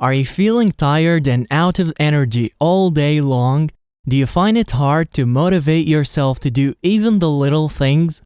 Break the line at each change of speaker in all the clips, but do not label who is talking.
Are you feeling tired and out of energy all day long? Do you find it hard to motivate yourself to do even the little things?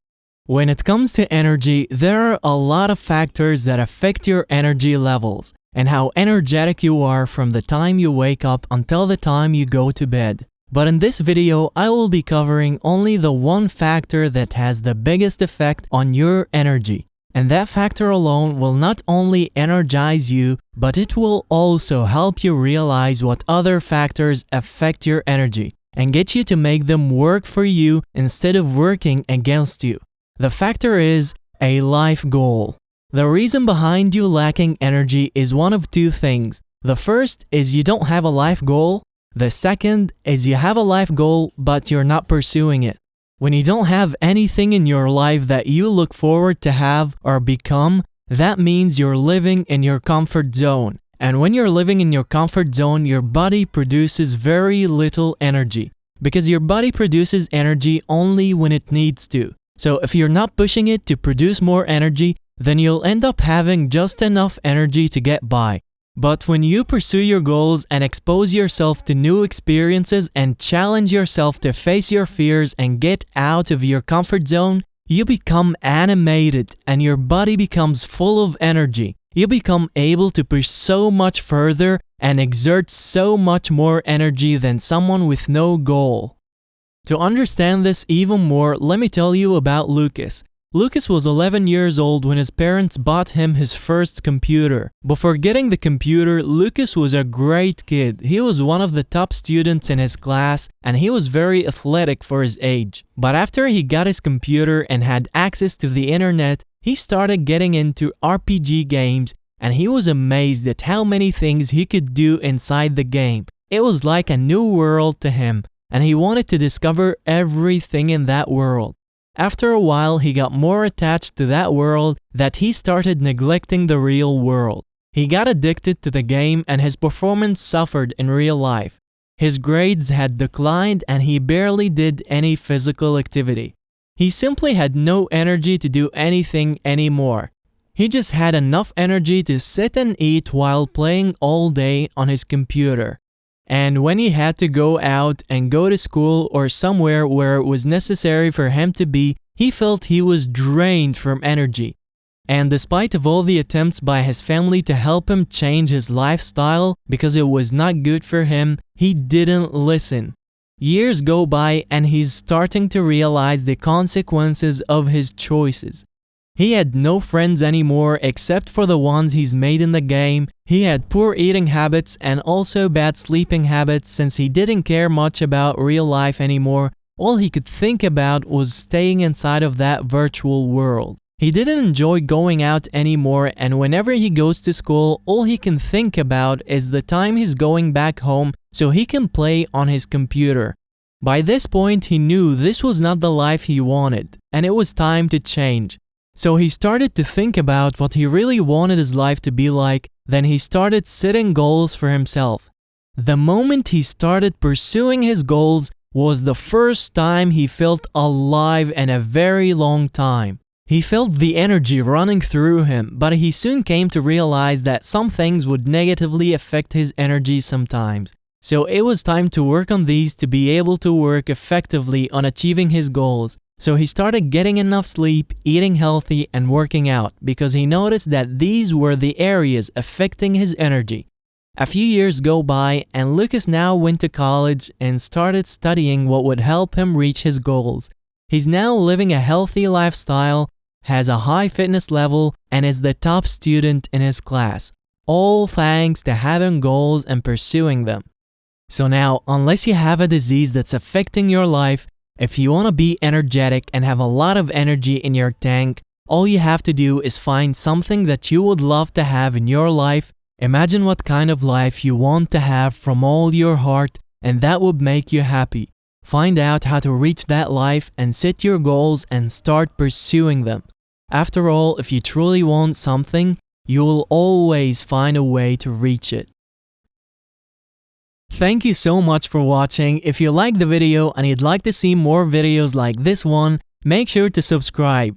When it comes to energy, there are a lot of factors that affect your energy levels and how energetic you are from the time you wake up until the time you go to bed. But in this video, I will be covering only the one factor that has the biggest effect on your energy. And that factor alone will not only energize you, but it will also help you realize what other factors affect your energy and get you to make them work for you instead of working against you. The factor is a life goal. The reason behind you lacking energy is one of two things. The first is you don't have a life goal. The second is you have a life goal, but you're not pursuing it. When you don't have anything in your life that you look forward to have or become, that means you're living in your comfort zone. And when you're living in your comfort zone, your body produces very little energy because your body produces energy only when it needs to. So if you're not pushing it to produce more energy, then you'll end up having just enough energy to get by. But when you pursue your goals and expose yourself to new experiences and challenge yourself to face your fears and get out of your comfort zone, you become animated and your body becomes full of energy. You become able to push so much further and exert so much more energy than someone with no goal. To understand this even more, let me tell you about Lucas. Lucas was 11 years old when his parents bought him his first computer. Before getting the computer, Lucas was a great kid. He was one of the top students in his class and he was very athletic for his age. But after he got his computer and had access to the internet, he started getting into RPG games and he was amazed at how many things he could do inside the game. It was like a new world to him and he wanted to discover everything in that world. After a while, he got more attached to that world that he started neglecting the real world. He got addicted to the game and his performance suffered in real life. His grades had declined and he barely did any physical activity. He simply had no energy to do anything anymore. He just had enough energy to sit and eat while playing all day on his computer. And when he had to go out and go to school or somewhere where it was necessary for him to be, he felt he was drained from energy. And despite of all the attempts by his family to help him change his lifestyle because it was not good for him, he didn't listen. Years go by and he's starting to realize the consequences of his choices. He had no friends anymore except for the ones he's made in the game. He had poor eating habits and also bad sleeping habits since he didn't care much about real life anymore. All he could think about was staying inside of that virtual world. He didn't enjoy going out anymore and whenever he goes to school, all he can think about is the time he's going back home so he can play on his computer. By this point, he knew this was not the life he wanted and it was time to change. So he started to think about what he really wanted his life to be like, then he started setting goals for himself. The moment he started pursuing his goals was the first time he felt alive in a very long time. He felt the energy running through him, but he soon came to realize that some things would negatively affect his energy sometimes. So it was time to work on these to be able to work effectively on achieving his goals. So he started getting enough sleep, eating healthy, and working out because he noticed that these were the areas affecting his energy. A few years go by and Lucas now went to college and started studying what would help him reach his goals. He's now living a healthy lifestyle, has a high fitness level, and is the top student in his class. All thanks to having goals and pursuing them. So now, unless you have a disease that's affecting your life, if you want to be energetic and have a lot of energy in your tank, all you have to do is find something that you would love to have in your life. Imagine what kind of life you want to have from all your heart and that would make you happy. Find out how to reach that life and set your goals and start pursuing them. After all, if you truly want something, you will always find a way to reach it. Thank you so much for watching. If you liked the video and you'd like to see more videos like this one, make sure to subscribe.